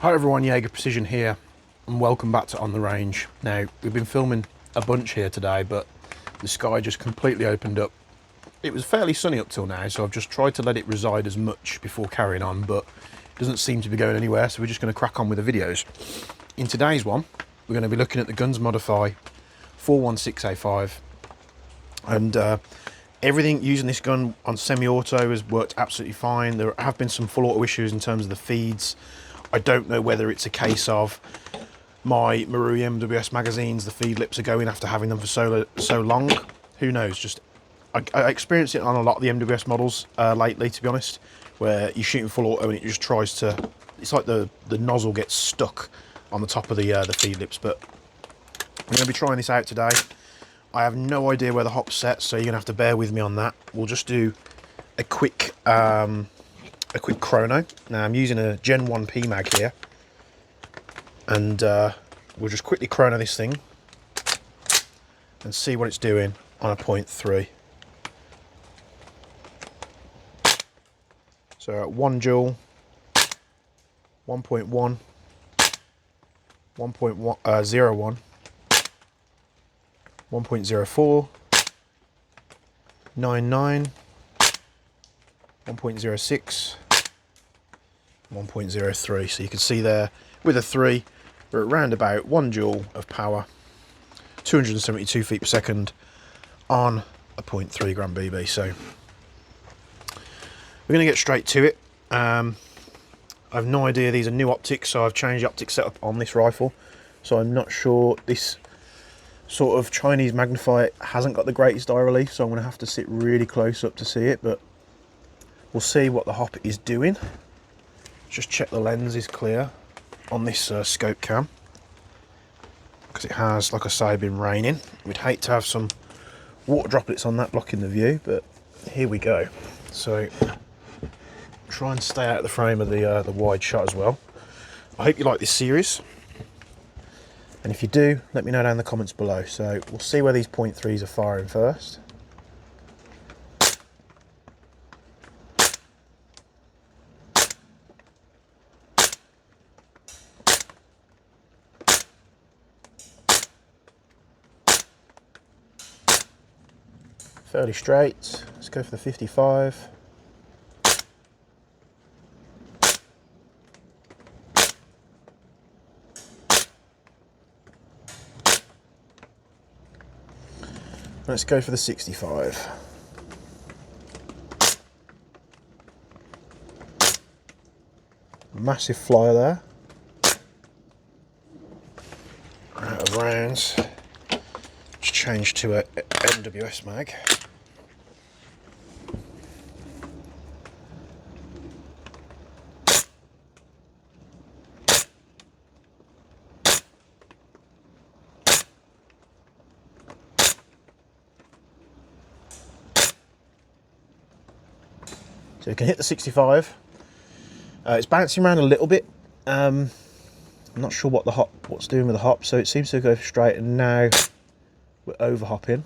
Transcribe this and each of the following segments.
Hi everyone, Jaeger Precision here, and welcome back to On the Range. Now, we've been filming a bunch here today, but the sky just completely opened up. It was fairly sunny up till now, so I've just tried to let it reside as much before carrying on, but it doesn't seem to be going anywhere, so we're just going to crack on with the videos. In today's one, we're going to be looking at the Guns Modify 416A5, and everything using this gun on semi-auto has worked absolutely fine. There have been some full auto issues in terms of the feeds. I don't know whether it's a case of my Marui MWS magazines, the feed lips are going after having them for so long. Who knows? Just I experienced it on a lot of the MWS models lately, to be honest, where you're shooting full auto and it just tries to. It's like the nozzle gets stuck on the top of the feed lips. But I'm going to be trying this out today. I have no idea where the hop's set, so you're going to have to bear with me on that. We'll just do a quick chrono. Now I'm using a Gen 1 PMag here, and we'll just quickly chrono this thing and see what it's doing on a 0.3. So at 1 joule, 1.1, 1.01, 1.04, 99, 1.06, 1.03. So you can see there with a 3 we're at around about 1 joule of power, 272 feet per second on a 0.3 gram BB. So we're going to get straight to it. I have no idea, these are new optics, so I've changed the optic setup on this rifle, so I'm not sure. This sort of Chinese magnifier hasn't got the greatest eye relief, so I'm going to have to sit really close up to see it, but we'll see what the hop is doing. Just check the lens is clear on this scope cam, because it has, like I say, been raining. We'd hate to have some water droplets on that blocking the view, but here we go. So try and stay out of the frame of the wide shot as well. I hope you like this series, and if you do, let me know down in the comments below. So we'll see where these 0.3s are firing first. Fairly straight. Let's go for the 55. Let's go for the 65. Massive flyer there. Out of rounds. Just change to a MWS mag. So you can hit the 65. It's bouncing around a little bit. I'm not sure what's doing with the hop, so it seems to go straight, and now we're over hopping.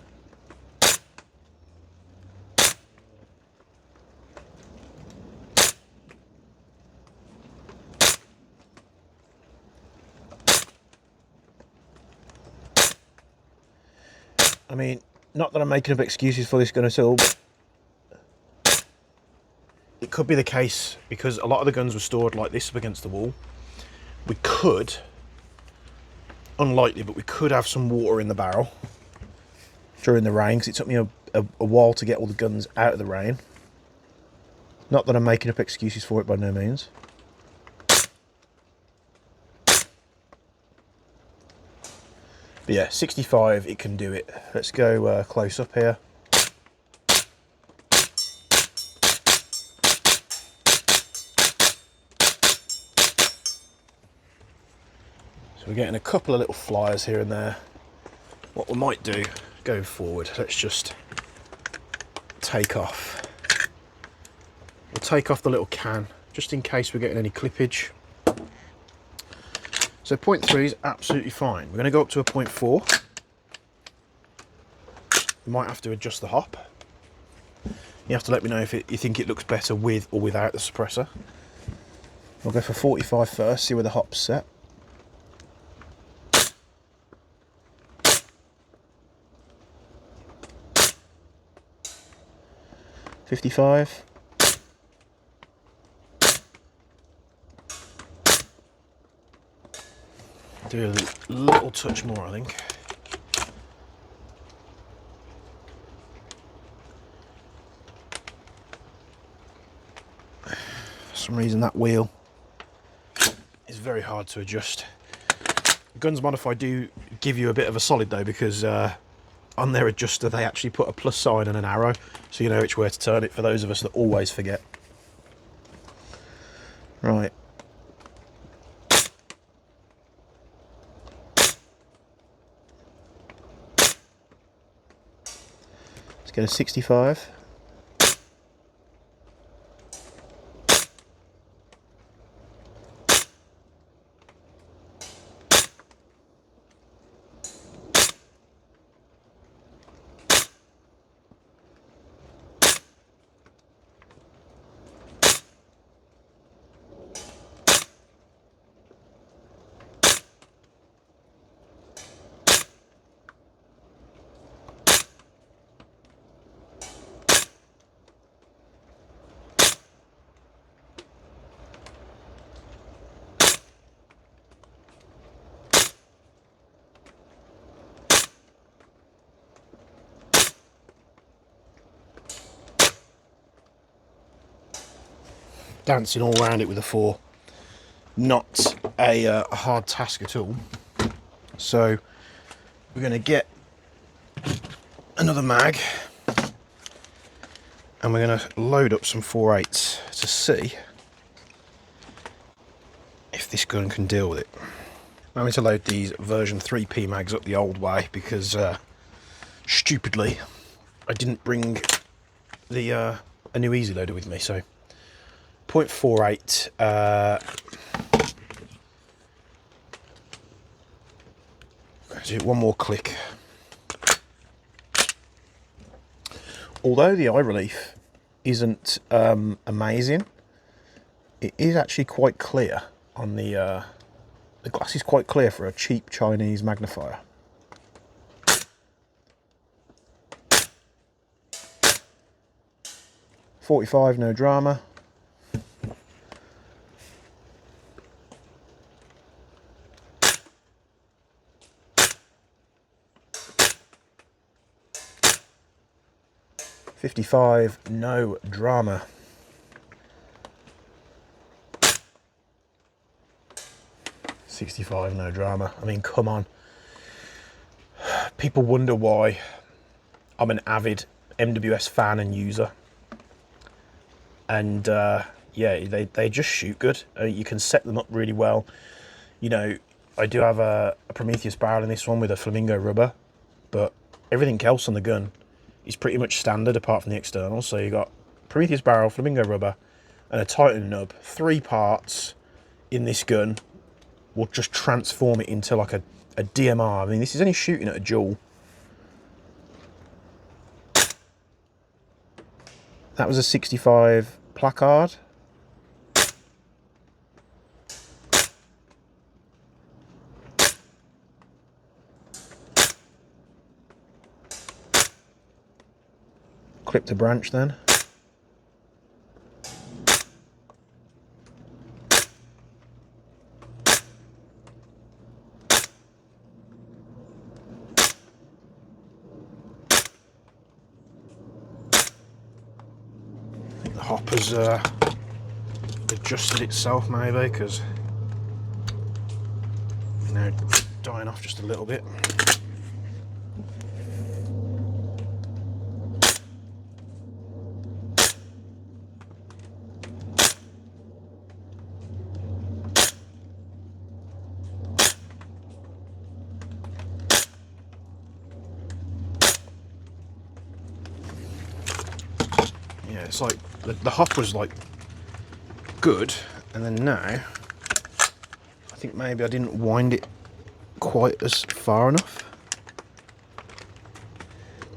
I mean, not that I'm making up excuses for this gun at all, but it could be the case because a lot of the guns were stored like this up against the wall. We could, unlikely, but we could have some water in the barrel during the rain, because it took me a while to get all the guns out of the rain. Not that I'm making up excuses for it, by no means. But yeah, 65, it can do it. Let's go close up here. So we're getting a couple of little flyers here and there. What we might do going forward, let's just take off. We'll take off the little can, just in case we're getting any clippage. So 0.3 is absolutely fine. We're going to go up to a 0.4. We might have to adjust the hop. You have to let me know if you think it looks better with or without the suppressor. We'll go for 45 first, see where the hop's set. $55. Do a little touch more, I think. For some reason that wheel is very hard to adjust. Guns Modify do give you a bit of a solid though, because on their adjuster they actually put a plus sign and an arrow, so you know which way to turn it, for those of us that always forget. Right. Let's go to 65. Dancing all around it with a 4, not a hard task at all. So we're going to get another mag and we're going to load up some 4.8s to see if this gun can deal with it. I'm going to load these version 3P mags up the old way because stupidly I didn't bring the a new easy loader with me. So 0.48 do one more click. Although the eye relief isn't amazing, it is actually quite clear on the glass is quite clear for a cheap Chinese magnifier. .45, no drama. .55, no drama. .65, no drama. I mean, come on. People wonder why I'm an avid MWS fan and user. And yeah, they just shoot good. You can set them up really well. You know, I do have a Prometheus barrel in this one with a flamingo rubber, but everything else on the gun is pretty much standard apart from the external. So you got Prometheus barrel, flamingo rubber, and a Titan nub. 3 parts in this gun will just transform it into like a DMR. I mean, this is only shooting at a joule. That was a 65 placard. Clip the branch then. I think the hopper's adjusted itself maybe, because you know, dying off just a little bit. Yeah, it's like the hop was like good, and then now I think maybe I didn't wind it quite as far enough.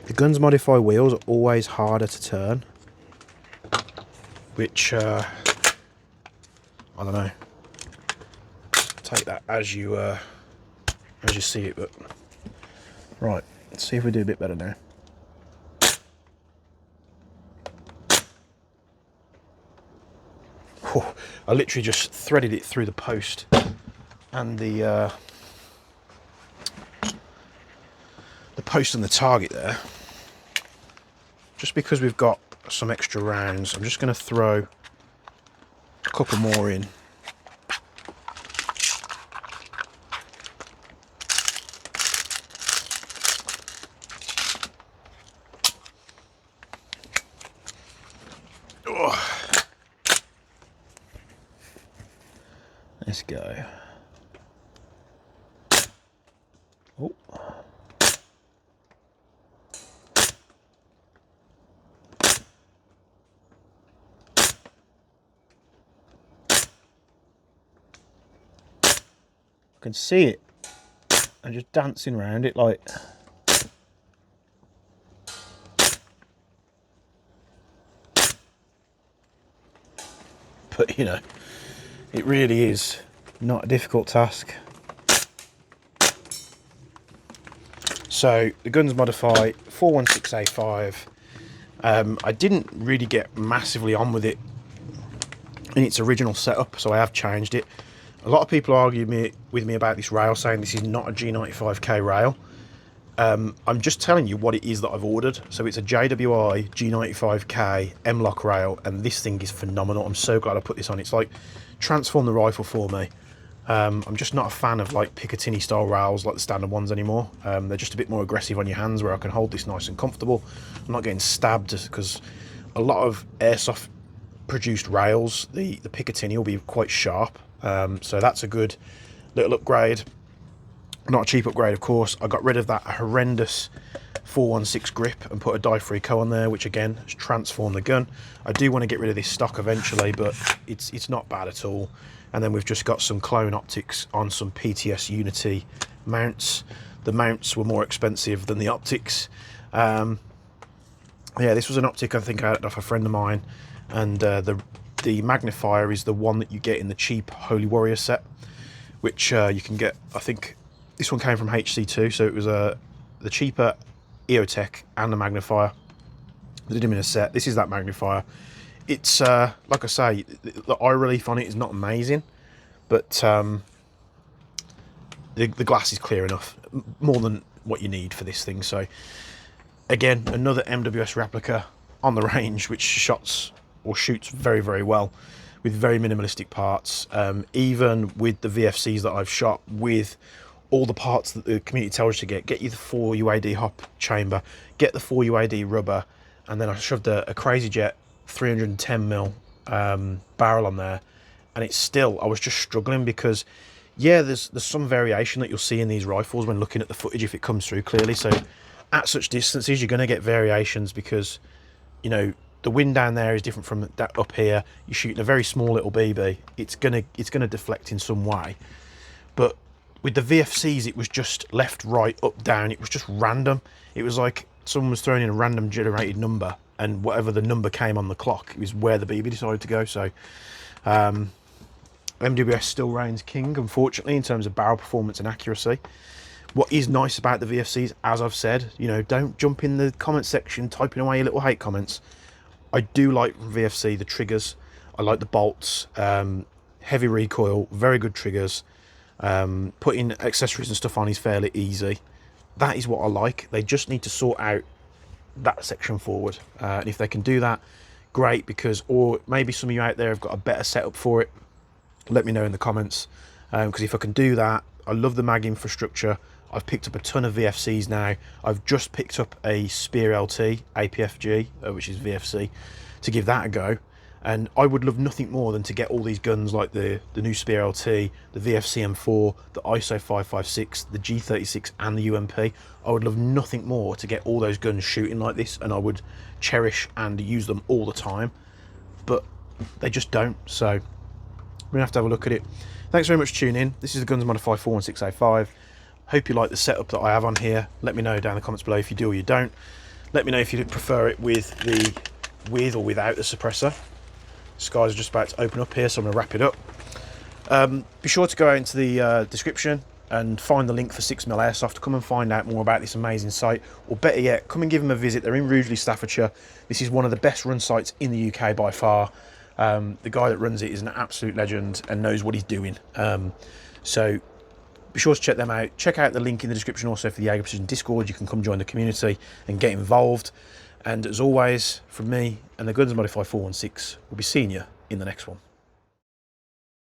The Guns Modify wheels are always harder to turn, which I don't know. Take that as you see it, but right, let's see if we do a bit better now. Oh, I literally just threaded it through the post and the post and the target there. Just because we've got some extra rounds, I'm just going to throw a couple more in. Let's go. Oh. I can see it. I'm just dancing around it like. But you know, it really is not a difficult task. So the gun's Modify 416A5. I didn't really get massively on with it in its original setup, so I have changed it. A lot of people argue with me about this rail, saying this is not a G95K rail. I'm just telling you what it is that I've ordered. So it's a JWI G95K M-Lock rail, and this thing is phenomenal. I'm so glad I put this on. It's like transformed the rifle for me. I'm just not a fan of like Picatinny style rails like the standard ones anymore. They're just a bit more aggressive on your hands, where I can hold this nice and comfortable. I'm not getting stabbed, because a lot of airsoft produced rails, the Picatinny will be quite sharp. So that's a good little upgrade. Not a cheap upgrade, of course. I got rid of that horrendous 416 grip and put a die-free co on there, which again has transformed the gun. I do want to get rid of this stock eventually, but it's not bad at all. And then we've just got some clone optics on some PTS Unity mounts. The mounts were more expensive than the optics. Yeah, this was an optic I think I had off a friend of mine, and the magnifier is the one that you get in the cheap Holy Warrior set, which you can get. I think this one came from HC2, so it was the cheaper EOTech and the magnifier. They did them in a set. This is that magnifier. It's like I say, the eye relief on it is not amazing, but the glass is clear enough, more than what you need for this thing. So again, another MWS replica on the range, which shoots very, very well with very minimalistic parts. Even with the VFCs that I've shot with all the parts that the community tells you to get you the 4 UAD hop chamber, get the 4 UAD rubber, and then I shoved a Crazy Jet 310mm barrel on there, and it's still, I was just struggling, because yeah, there's some variation that you'll see in these rifles when looking at the footage if it comes through clearly. So at such distances you're going to get variations, because you know the wind down there is different from that up here. You're shooting a very small little BB, it's gonna deflect in some way. But with the VFCs, it was just left, right, up, down. It was just random. It was like someone was throwing in a random generated number, and whatever the number came on the clock, it was where the BB decided to go. So MWS still reigns king, unfortunately, in terms of barrel performance and accuracy. What is nice about the VFCs, as I've said, you know, don't jump in the comment section typing away your little hate comments. I do like from VFC the triggers. I like the bolts, heavy recoil, very good triggers. Putting accessories and stuff on is fairly easy. That is what I like. They just need to sort out that section forward, and if they can do that, great. Because, or maybe some of you out there have got a better setup for it, let me know in the comments, because if I can do that, I love the mag infrastructure. I've picked up a ton of VFCs now. I've just picked up a Spear LT APFG, which is VFC, to give that a go. And I would love nothing more than to get all these guns like the new Spear LT, the VFC M4, the ISO 556, the G36 and the UMP. I would love nothing more to get all those guns shooting like this, and I would cherish and use them all the time. But they just don't, so we're going to have a look at it. Thanks very much for tuning in. This is the Guns Modify 416A5. Hope you like the setup that I have on here. Let me know down in the comments below if you do or you don't. Let me know if you prefer it with or without the suppressor. Skies are just about to open up here, so I'm going to wrap it up. Be sure to go out into the description and find the link for 6mm Airsoft. Come and find out more about this amazing site, or better yet, come and give them a visit. They're in Rugeley, Staffordshire. This is one of the best run sites in the UK by far. The guy that runs it is an absolute legend and knows what he's doing. So be sure to check them out. Check out the link in the description also for the Jaeger Precision Discord. You can come join the community and get involved. And as always, from me and the Guns Modify 416, we'll be seeing you in the next one.